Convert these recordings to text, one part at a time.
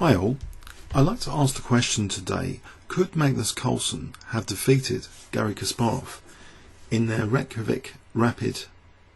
Hi all, I'd like to ask the question today, could Magnus Carlsen have defeated Garry Kasparov in their Reykjavik Rapid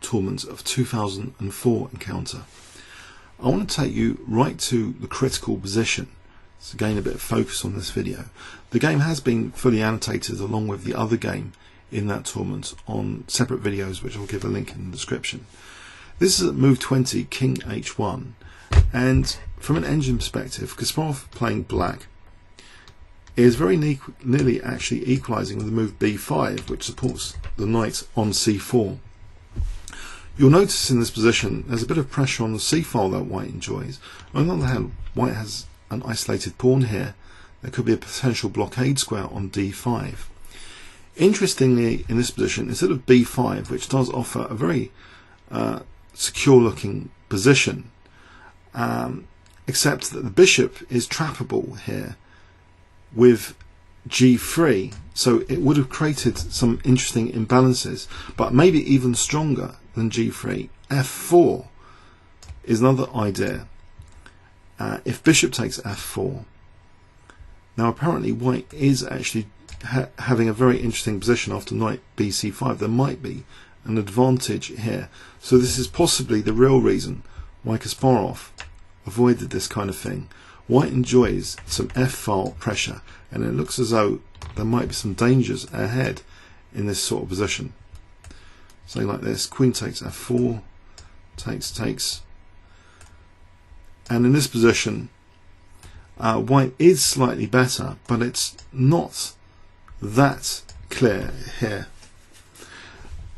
tournament of 2004 encounter? I want to take you right to the critical position to gain a bit of focus on this video. The game has been fully annotated along with the other game in that tournament on separate videos, which I'll give a link in the description. This is at move 20, King H1, and from an engine perspective, Kasparov playing black is very nearly actually equalising with the move B5, which supports the knight on C4. You'll notice in this position there's a bit of pressure on the C file that White enjoys. On the other hand, White has an isolated pawn here. There could be a potential blockade square on D5. Interestingly, in this position, instead of B5, which does offer a very secure looking position, except that the bishop is trappable here with G3, so it would have created some interesting imbalances, but maybe even stronger than G3. F4 is another idea. If bishop takes F4, now apparently White is actually having a very interesting position after knight BC5. There might be an advantage here, so this is possibly the real reason why Kasparov avoided this kind of thing. White enjoys some F-file pressure, and it looks as though there might be some dangers ahead in this sort of position. Say like this, Queen takes F4, takes, and in this position White is slightly better, but it's not that clear here.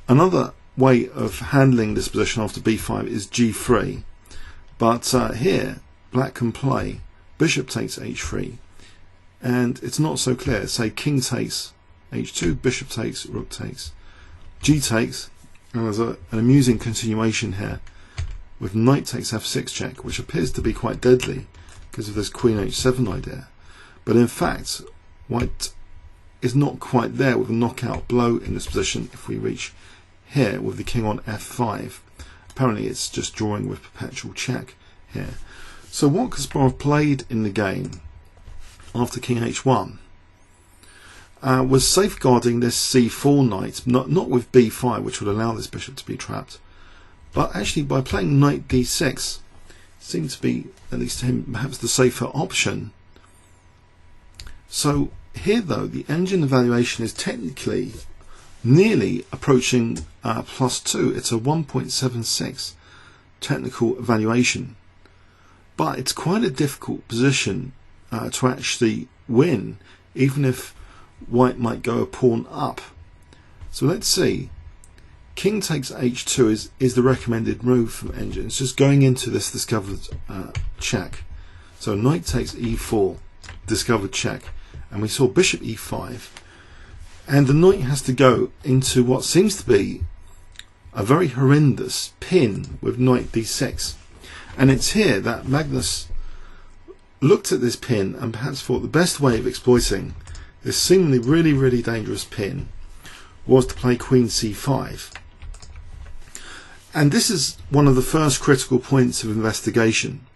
Another way of handling this position after B5 is G3, but here Black can play bishop takes H3, and it's not so clear. Say King takes H2, bishop takes, rook takes, G takes, and there's an amusing continuation here with knight takes F6 check, which appears to be quite deadly because of this Queen H7 idea, but in fact White is not quite there with a knockout blow in this position. If we reach here with the king on F5, apparently it's just drawing with perpetual check here. So what Kasparov played in the game after King H1 was safeguarding this C4 knight, not with B5, which would allow this bishop to be trapped, but actually by playing knight D6 seemed to be, at least to him, perhaps the safer option. So here though, the engine evaluation is technically nearly approaching +2. It's a 1.76 technical evaluation, but it's quite a difficult position to actually win, even if White might go a pawn up. So let's see. King takes H2 is the recommended move from engine. It's just going into this discovered check. So knight takes E4, discovered check, and we saw bishop E5, and the knight has to go into what seems to be a very horrendous pin with knight D6. And it's here that Magnus looked at this pin and perhaps thought the best way of exploiting this seemingly really dangerous pin was to play Queen C5. And this is one of the first critical points of investigation.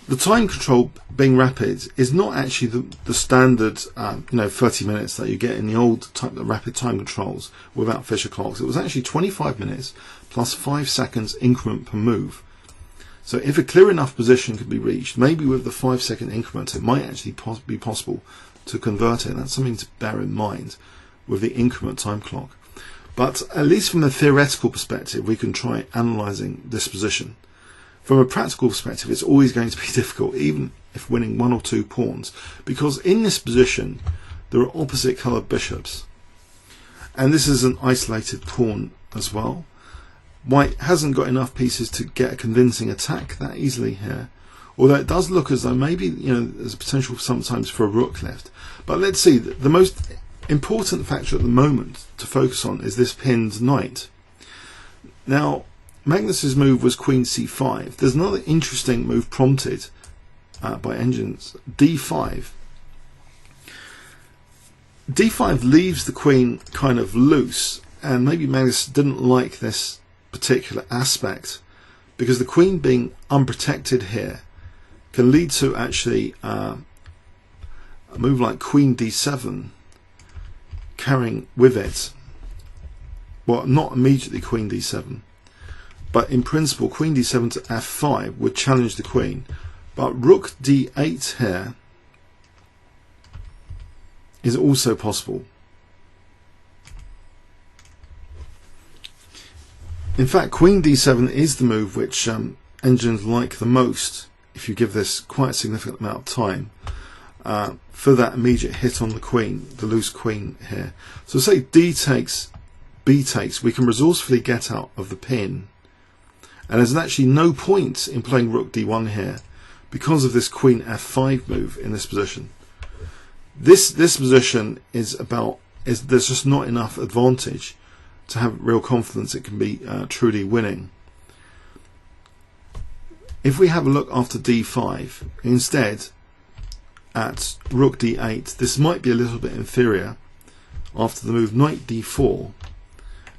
The time control being rapid is not actually the standard 30 minutes that you get in the old rapid time controls without Fisher clocks. It was actually 25 minutes plus 5 seconds increment per move. So if a clear enough position could be reached, maybe with the 5-second increment, it might actually be possible to convert it. That's something to bear in mind with the increment time clock. But at least from a theoretical perspective, we can try analysing this position. From a practical perspective, it's always going to be difficult, even if winning 1 or 2 pawns, because in this position there are opposite coloured bishops, and this is an isolated pawn as well. White hasn't got enough pieces to get a convincing attack that easily here, although it does look as though maybe there's a potential sometimes for a rook left. But let's see, the most important factor at the moment to focus on is this pinned knight. Now Magnus's move was Queen C5. There's another interesting move prompted by engines, D5. D5 leaves the queen kind of loose, and maybe Magnus didn't like this particular aspect because the queen being unprotected here can lead to actually a move like Queen D7 carrying with it, well, not immediately Queen D7, but in principle Queen D7 to F5 would challenge the Queen, but Rook D8 here is also possible. In fact, Queen D7 is the move which engines like the most if you give this quite a significant amount of time for that immediate hit on the Queen, the loose Queen here. So say D takes, B takes, we can resourcefully get out of the pin, and there's actually no point in playing Rook D1 here because of this Queen F5 move in this position. This position is there's just not enough advantage to have real confidence it can be truly winning. If we have a look after D5 instead at Rook D8, this might be a little bit inferior after the move Knight D4,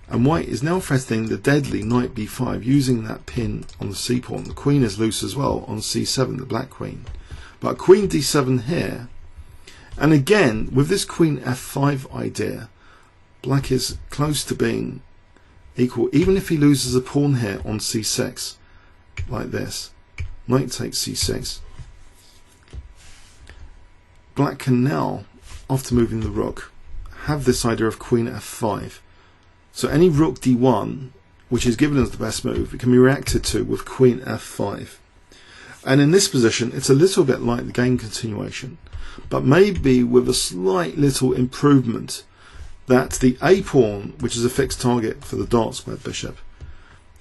and White is now threatening the deadly Knight B5 using that pin on the C pawn. The Queen is loose as well on C7, the Black Queen, but Queen D7 here, and again with this Queen F5 idea, Black is close to being equal, even if he loses a pawn here on C6 like this. Knight takes C6. Black can now, after moving the Rook, have this idea of Queen F5. So any Rook D1, which is given as the best move, it can be reacted to with Queen F5. And in this position, it's a little bit like the game continuation, but maybe with a slight little improvement that the A pawn, which is a fixed target for the dark squared bishop,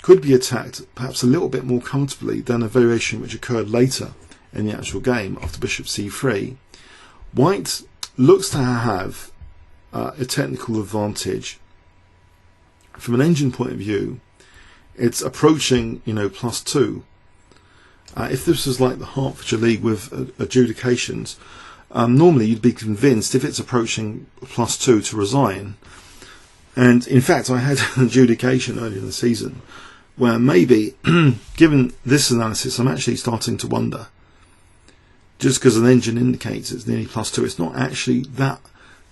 could be attacked perhaps a little bit more comfortably than a variation which occurred later in the actual game after bishop c3. White looks to have a technical advantage. From an engine point of view, it's approaching, +2. If this was like the Hertfordshire League with adjudications, normally you'd be convinced if it's approaching +2 to resign. And in fact, I had an adjudication earlier in the season where maybe, given this analysis, I'm actually starting to wonder, just because an engine indicates it's nearly +2, it's not actually that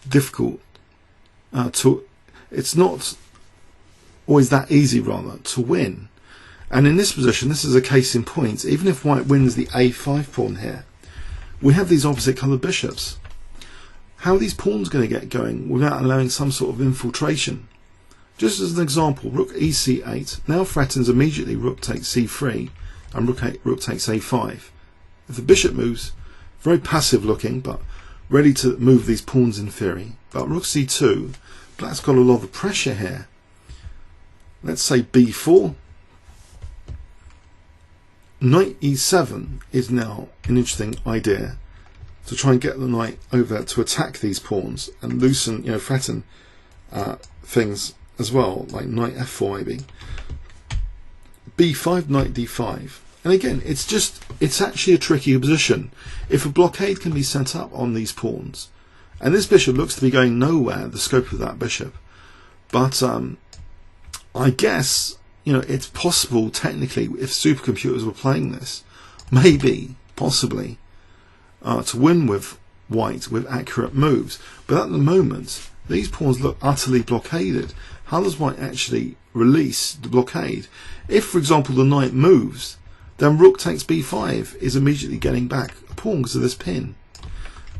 difficult it's not always that easy, rather, to win. And in this position, this is a case in point. Even if White wins the A5 pawn here, we have these opposite coloured bishops. How are these pawns going to get going without allowing some sort of infiltration? Just as an example, Rook EC8 now threatens immediately Rook takes C3 and Rook takes A5. If the bishop moves, very passive looking, but ready to move these pawns in theory. But Rook C2, Black's got a lot of pressure here. Let's say B4. Knight E7 is now an interesting idea to try and get the knight over to attack these pawns and loosen, threaten things as well, like Knight F4 maybe. B5, Knight D5. And again, it's actually a tricky position. If a blockade can be set up on these pawns, and this bishop looks to be going nowhere, the scope of that bishop, but I guess, it's possible technically, if supercomputers were playing this, maybe, possibly, to win with White with accurate moves. But at the moment, these pawns look utterly blockaded. How does White actually release the blockade? If, for example, the knight moves, then Rook takes B5 is immediately getting back a pawn because of this pin.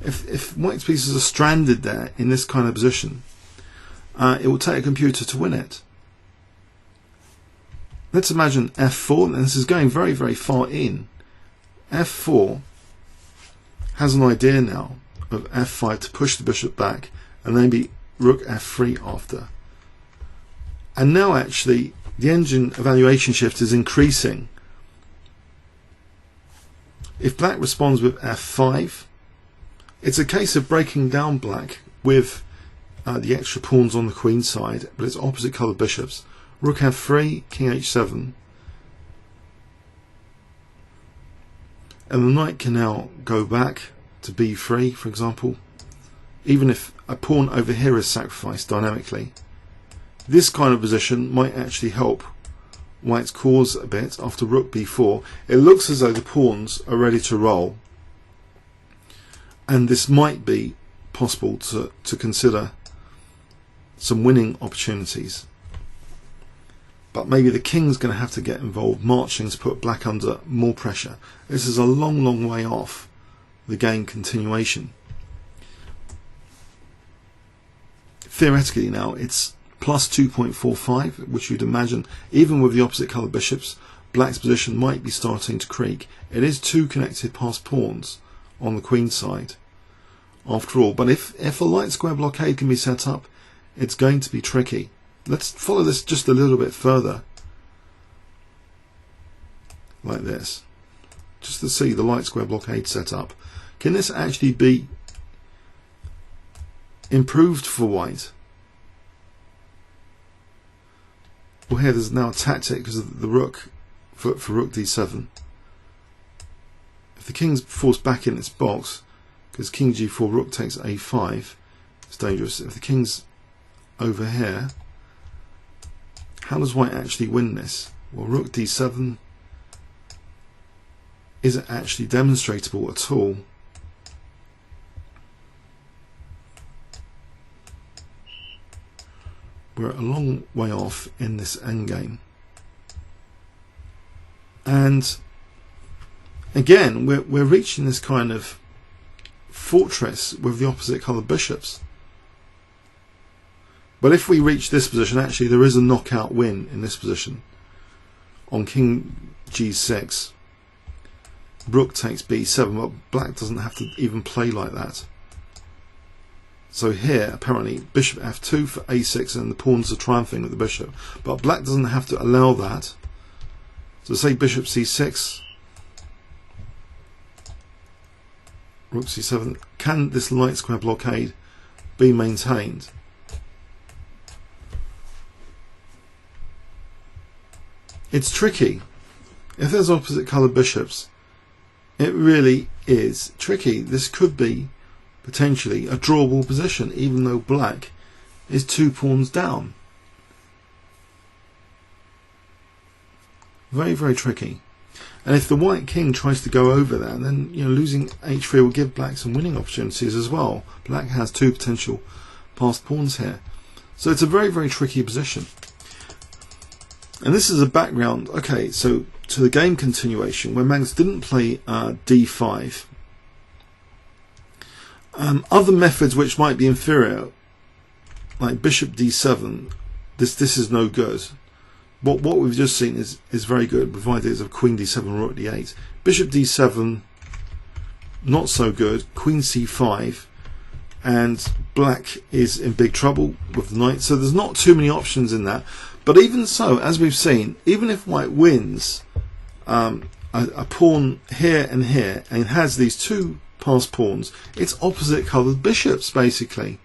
If White's pieces are stranded there in this kind of position, it will take a computer to win it. Let's imagine F4, and this is going very, very far in. F4 has an idea now of F5 to push the bishop back, and maybe Rook F3 after. And now actually the engine evaluation shift is increasing. If Black responds with F5, it's a case of breaking down Black with the extra pawns on the queen side, but it's opposite coloured bishops. Rook F3, King H7, and the knight can now go back to B3, for example, even if a pawn over here is sacrificed dynamically. This kind of position might actually help white's cause a bit after rook b4. It looks as though the pawns are ready to roll, and this might be possible to consider some winning opportunities. But maybe the king's going to have to get involved, marching to put black under more pressure. This is a long, long way off the game continuation. Theoretically now, it's plus 2.45, which you'd imagine, even with the opposite coloured bishops, black's position might be starting to creak. It is two connected passed pawns on the queen side, after all. But if a light square blockade can be set up, it's going to be tricky. Let's follow this just a little bit further, like this, just to see the light square blockade set up. Can this actually be improved for white? Well, here there's now a tactic because of the rook for rook d7. If the king's forced back in its box, because king g4, rook takes a5, it's dangerous. If the king's over here, how does white actually win this? Well, rook d7 isn't actually demonstrable at all. We're a long way off in this endgame. And again, we're reaching this kind of fortress with the opposite coloured bishops. But if we reach this position, actually there is a knockout win in this position. On king g6, rook takes b7, but black doesn't have to even play like that. So here, apparently, bishop f2 for a6, and the pawns are triumphing with the bishop. But black doesn't have to allow that. So say bishop c6, rook c7. Can this light square blockade be maintained? It's tricky. If there's opposite coloured bishops, it really is tricky. This could be potentially a drawable position, even though black is 2 pawns down. Very, very tricky. And if the white king tries to go over there, then losing h3 will give black some winning opportunities as well. Black has 2 potential passed pawns here. So it's a very, very tricky position. And this is a background, okay, so to the game continuation, where Magnus didn't play d5. Other methods which might be inferior, like bishop d7, this is no good. What we've just seen is very good, provided it's of queen d7, rook d8. Bishop d7, not so good. Queen c5, and black is in big trouble with the knight. So there's not too many options in that. But even so, as we've seen, even if white wins a pawn here and here, and has these 2 passed pawns, it's opposite coloured bishops basically.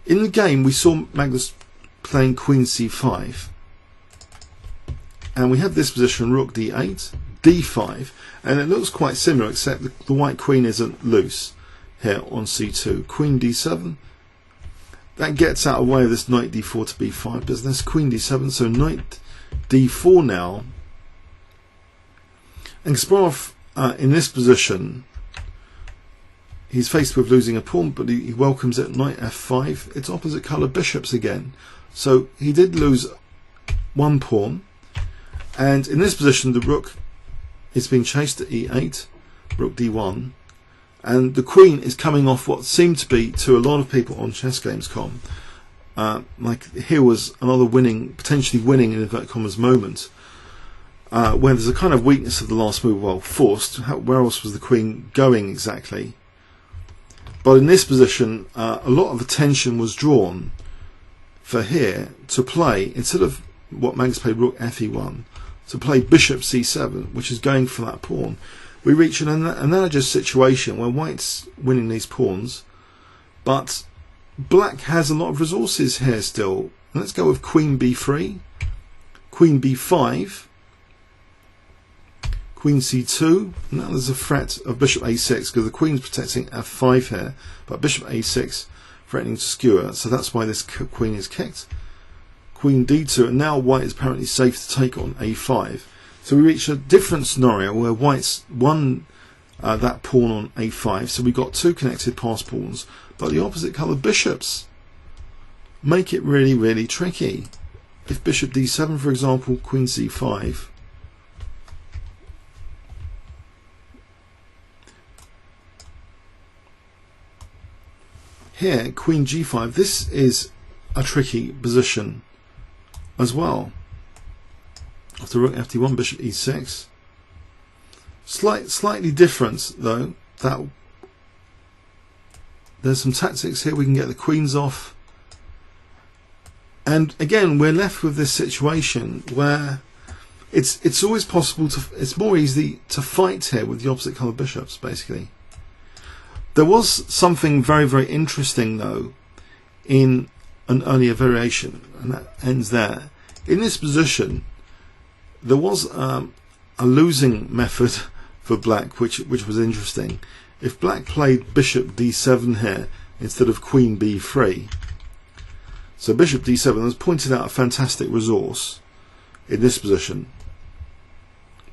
In the game we saw Magnus playing queen c5, and we have this position, rook d8, d5, and it looks quite similar, except the white queen isn't loose here on c2. Queen d7, that gets out of the way of this knight d4 to b5 business. Queen d7, so knight d4 now. And Kasparov in this position, he's faced with losing a pawn, but he welcomes it. Knight f5. It's opposite coloured bishops again. So he did lose 1 pawn. And in this position, the rook is being chased to e8, rook d1. And the queen is coming off what seemed to be, to a lot of people on chessgames.com, like here was another potentially winning in inverted commas moment, where there's a kind of weakness of the last move. Well, forced. Where else was the queen going exactly? But in this position, a lot of attention was drawn for here to play, instead of what Magnus played rook fe1, to play bishop c7, which is going for that pawn. We reach an analogous situation where white's winning these pawns, but black has a lot of resources here still. Let's go with queen b3, queen b5, queen c2. Now there's a threat of bishop a6 because the queen's protecting f5 here, but bishop a6 threatening to skewer, so that's why this queen is kicked. queen d2, and now white is apparently safe to take on a5. So we reach a different scenario where white's won that pawn on a5, so we've got two connected pass pawns, but the opposite coloured bishops make it really, really tricky. If bishop d7, for example, queen c5, here queen g5, this is a tricky position as well. After rook ft1, bishop e6. Slightly different though. That there's some tactics here. We can get the queens off, and again we're left with this situation where it's always possible to. It's more easy to fight here with the opposite colour bishops. Basically, there was something very, very interesting though in an earlier variation, and that ends there. In this position, there was a losing method for black, which was interesting. If black played bishop d7 here instead of queen b3, so bishop d7 has pointed out a fantastic resource in this position,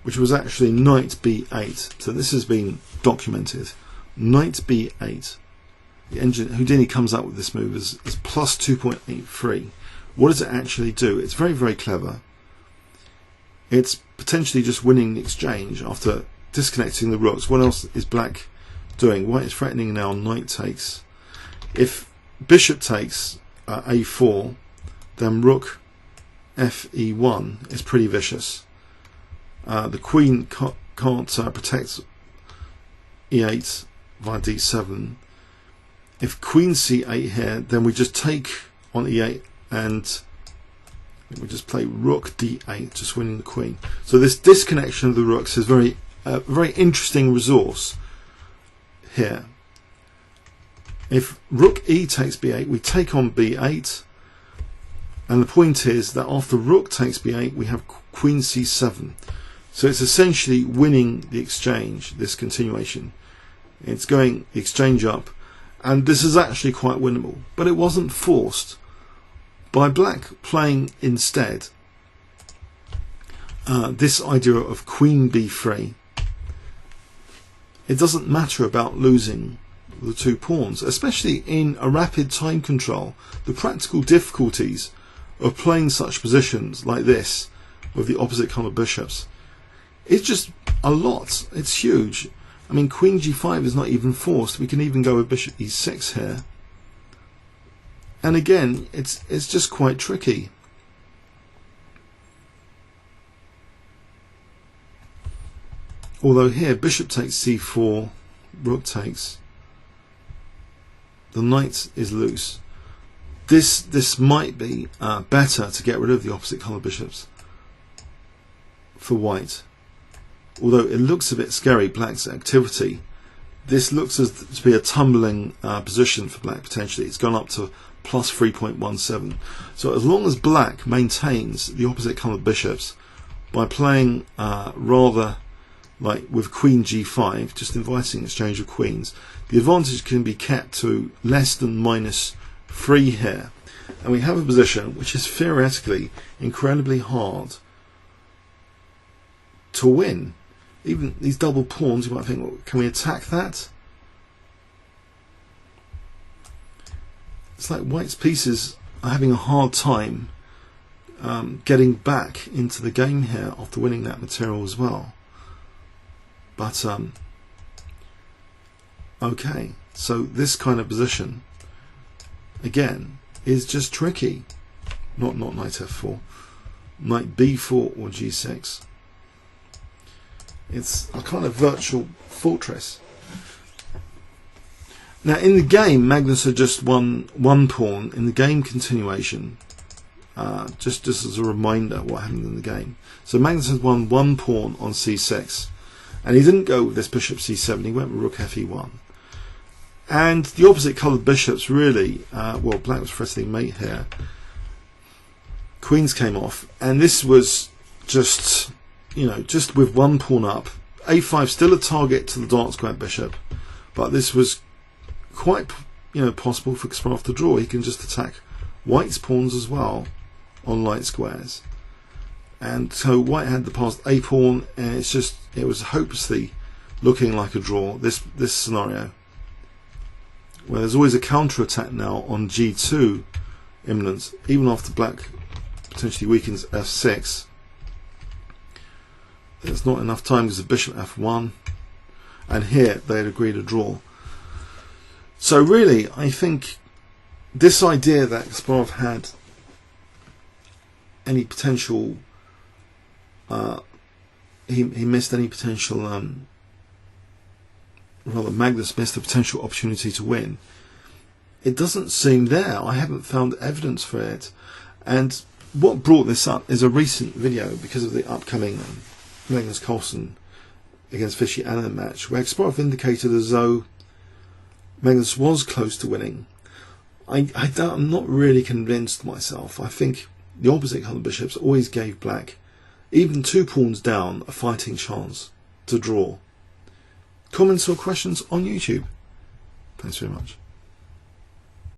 which was actually knight b8. So this has been documented. Knight b8. The engine Houdini comes up with this move as plus 2.83. What does it actually do? It's very, very clever. It's potentially just winning the exchange after disconnecting the rooks. What else is black doing? White is threatening now knight takes. If bishop takes a4, then rook fe1 is pretty vicious. The queen can't protect e8 via d7. If queen c8 here, then we just take on e8 and we just play rook d8, just winning the queen. So this disconnection of the rooks is very interesting resource here. If rook e takes b8, we take on b8, and the point is that after rook takes b8, we have queen c7. So it's essentially winning the exchange, this continuation. It's going the exchange up, and this is actually quite winnable, but it wasn't forced. By black playing instead this idea of queen b3, it doesn't matter about losing the two pawns, especially in a rapid time control. The practical difficulties of playing such positions like this with the opposite colour bishops, it's just a lot. It's huge. I mean, queen g5 is not even forced. We can even go with bishop e6 here. And again, it's just quite tricky. Although here, bishop takes c4, rook takes, the knight is loose. This might be better to get rid of the opposite colour bishops for white. Although it looks a bit scary, black's activity. This looks as to be a tumbling position for black potentially. It's gone up to plus 3.17. So as long as black maintains the opposite coloured bishops by playing rather like with queen g5, just inviting exchange of queens, the advantage can be kept to less than -3 here. And we have a position which is theoretically incredibly hard to win. Even these double pawns, you might think, well, can we attack that? It's like white's pieces are having a hard time getting back into the game here after winning that material as well. But okay, so this kind of position again is just tricky. Not knight f4, knight b4 or g6. It's a kind of virtual fortress. Now in the game, Magnus had just won one pawn in the game continuation. Just as a reminder what happened in the game. So Magnus had won one pawn on c6, and he didn't go with this bishop c7. He went with rook fe1. And the opposite coloured bishops really, well, black was threatening mate here. Queens came off, and this was just, you know, just with one pawn up. a5 still a target to the dark square bishop, but this was quite, you know, possible for Kasparov to draw. He can just attack white's pawns as well. on light squares, and so white had the passed a pawn, and it was hopelessly looking like a draw. This scenario, where there's always a counter attack now on g2 imminence, even after black potentially weakens f6. There's not enough time because the bishop f1, and here they had agreed a draw. So really, I think this idea that Kasparov had any potential, he missed any potential, rather Magnus missed a potential opportunity to win. It doesn't seem there. I haven't found evidence for it. And what brought this up is a recent video because of the upcoming Magnus Carlsen against Fishy Allen match, where Kasparov indicated as though Magnus was close to winning. I'm not really convinced myself. I think the opposite colour bishops always gave black, even 2 pawns down, a fighting chance to draw. Comments or questions on YouTube? Thanks very much.